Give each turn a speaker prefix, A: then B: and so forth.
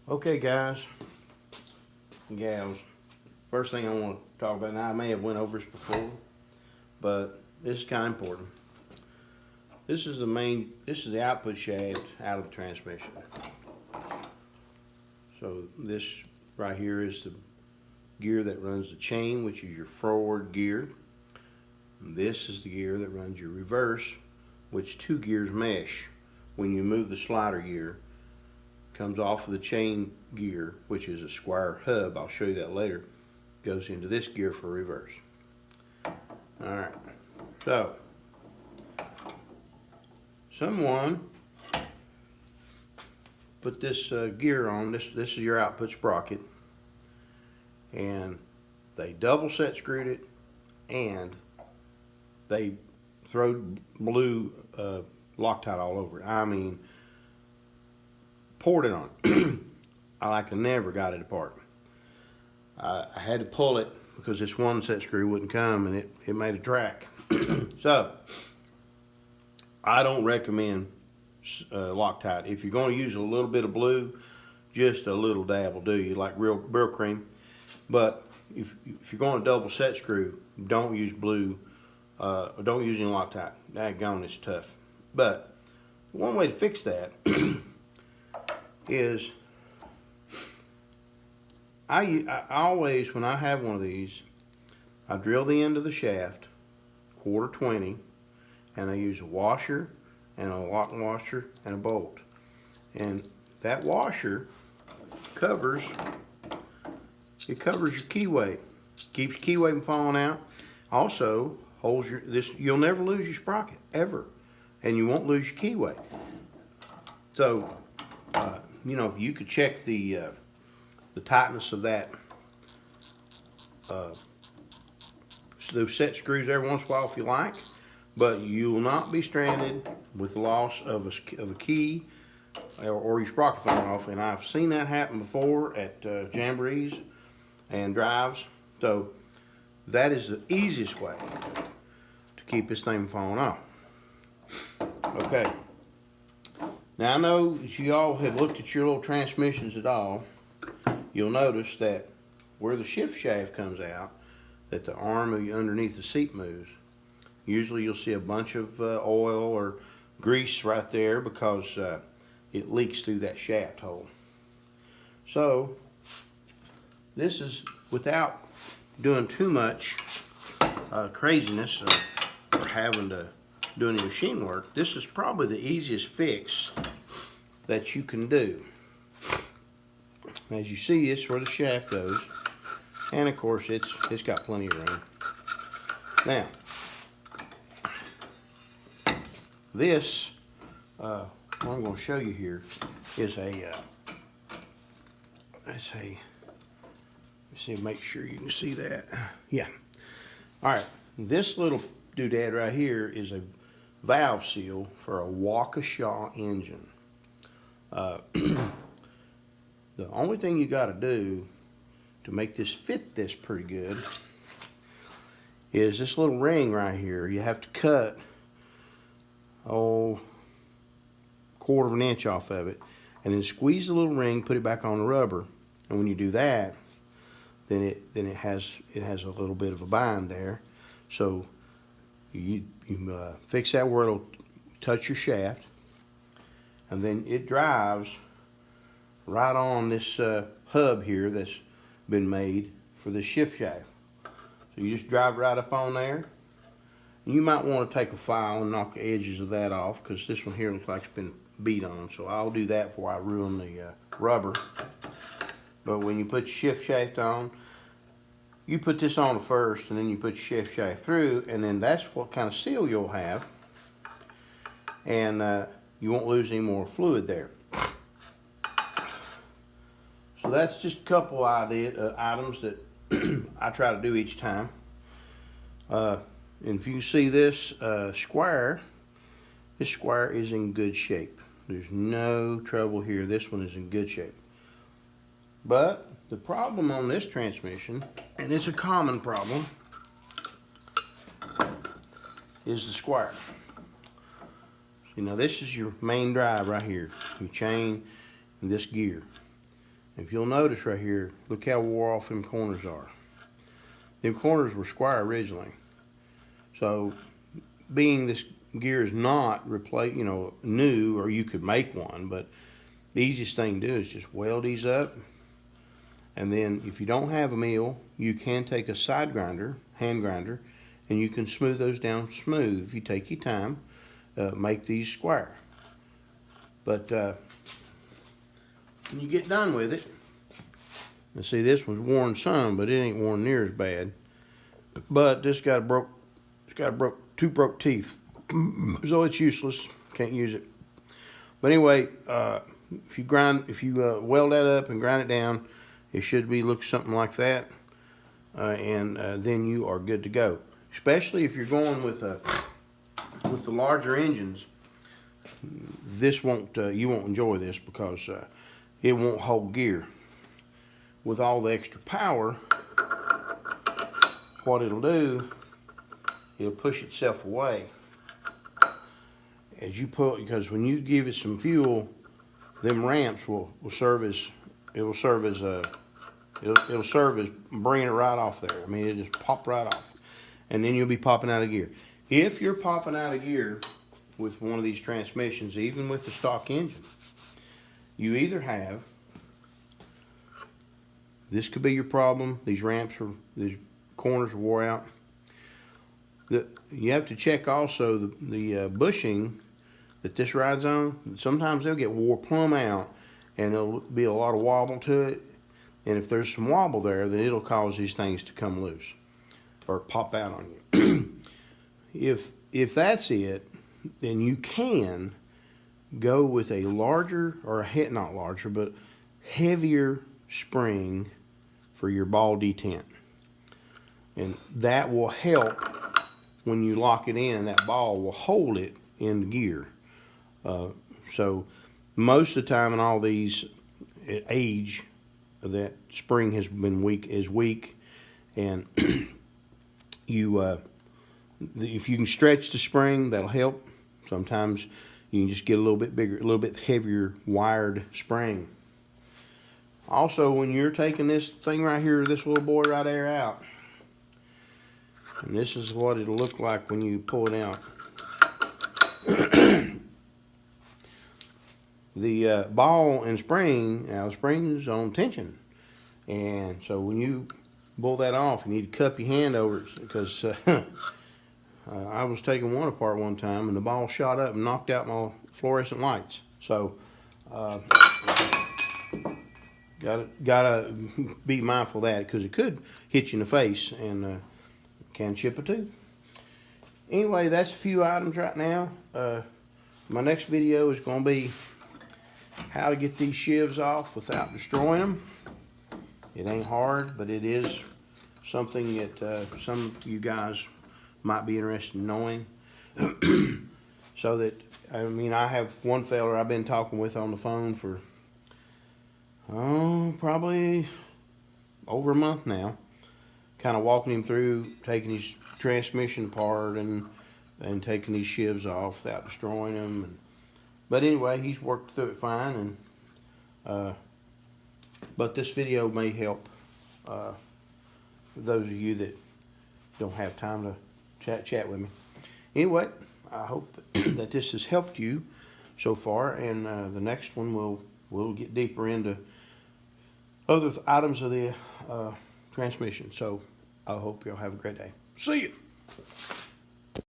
A: Okay, guys and gals, first thing I want to talk about, now I may have went over this before, but this is kind of important. This is the output shaft out of the transmission. So this right here is the gear that runs the chain, which is your forward gear. And this is the gear that runs your reverse, which two gears mesh. When you move the slider gear, comes off of the chain gear, which is a square hub, I'll show you that later, goes into this gear for reverse. Alright, so someone put this gear on, this is your output sprocket, and they double set screwed it, and they throwed blue Loctite all over it. I mean, poured it on it. I like to never got it apart. I had to pull it because this one set screw wouldn't come, and it made a track. So I don't recommend Loctite. If you're going to use a little bit of blue, just a little dab will do you, like real cream. But if you're going to double set screw, don't use blue. Don't use any Loctite. Daggone, it's tough. But one way to fix that is I always, when I have one of these, I drill the end of the shaft, 1/4 and I use a washer and a lock washer and a bolt. And that washer covers your keyway, keeps your keyway from falling out. Also holds you'll never lose your sprocket ever, and you won't lose your keyway. So you know, if you could check the tightness of that, those set screws every once in a while if you like, but you will not be stranded with the loss of a key or your sprocket falling off. And I've seen that happen before at jamborees and drives. So that is the easiest way to keep this thing from falling off. Okay. Now I know if you all have looked at your little transmissions at all, you'll notice that where the shift shaft comes out, that the arm underneath the seat moves. Usually you'll see a bunch of oil or grease right there because it leaks through that shaft hole. So this is, without doing too much craziness or having to do any machine work, this is probably the easiest fix that you can do. As you see, this is where the shaft goes, and of course it's got plenty of room. Now this what I'm going to show you here is let's see, make sure you can see that. Yeah. All right, this little doodad right here is a valve seal for a Waukesha engine. The only thing you got to do to make this fit this pretty good is this little ring right here. You have to cut 1/4 of an inch off of it, and then squeeze the little ring, put it back on the rubber. And when you do that, then it has a little bit of a bind there. So you fix that where it'll touch your shaft, and then it drives right on this hub here that's been made for the shift shaft. So you just drive right up on there. And you might want to take a file and knock the edges of that off, because this one here looks like it's been beat on. So I'll do that before I ruin the rubber. But when you put your shift shaft on, you put this on first, and then you put your shift shaft through, and then that's what kind of seal you'll have. And you won't lose any more fluid there. So that's just a couple items that I try to do each time. And if you see this square is in good shape. There's no trouble here. This one is in good shape. But the problem on this transmission, and it's a common problem, is the square. You know, this is your main drive right here, your chain and this gear. If you'll notice right here, look how wore off them corners are. Them corners were square originally. So, being this gear is not new, or you could make one, but the easiest thing to do is just weld these up. And then if you don't have a mill, you can take a side grinder, hand grinder, and you can smooth those down smooth if you take your time. Make these square. But when you get done with it, and see, this one's worn some, but it ain't worn near as bad. But this got two broke teeth, so it's useless. Can't use it. But anyway, if you weld that up and grind it down, it should look something like that, and then you are good to go. Especially if you're going with the larger engines, this you won't enjoy this because it won't hold gear. With all the extra power, what it'll do, it'll push itself away as you pull, because when you give it some fuel, them ramps will serve as bringing it right off there. I mean, it just pop right off, and then you'll be popping out of gear. If you're popping out of gear with one of these transmissions, even with the stock engine, you either have, this could be your problem. These these corners are wore out. You have to check also the bushing that this rides on. Sometimes they'll get wore plumb out, and there'll be a lot of wobble to it. And if there's some wobble there, then it'll cause these things to come loose or pop out on you. If that's it, then you can go with a larger, or not larger, but heavier spring for your ball detent. And that will help when you lock it in. That ball will hold it in gear. So most of the time in all these, age, that spring has been weak, and if you can stretch the spring, that'll help. Sometimes you can just get a little bit bigger, a little bit heavier wired spring. Also, when you're taking this thing right here, this little boy right there out, and this is what it'll look like when you pull it out. The ball and spring, now the spring's on tension, and so when you pull that off, you need to cup your hand over it, because I was taking one apart one time, and the ball shot up and knocked out my fluorescent lights. So gotta be mindful of that, because it could hit you in the face and can chip a tooth. Anyway, that's a few items right now. My next video is going to be how to get these shivs off without destroying them. It ain't hard, but it is something that some of you guys might be interested in knowing. So that, I mean, I have one fella I've been talking with on the phone for probably over a month now, kind of walking him through taking his transmission apart and taking these shivs off without destroying them. But anyway, he's worked through it fine, and but this video may help for those of you that don't have time to chat with me. Anyway, I hope that this has helped you so far, and the next one we'll get deeper into other items of the transmission. So I hope you'll have a great day. See you.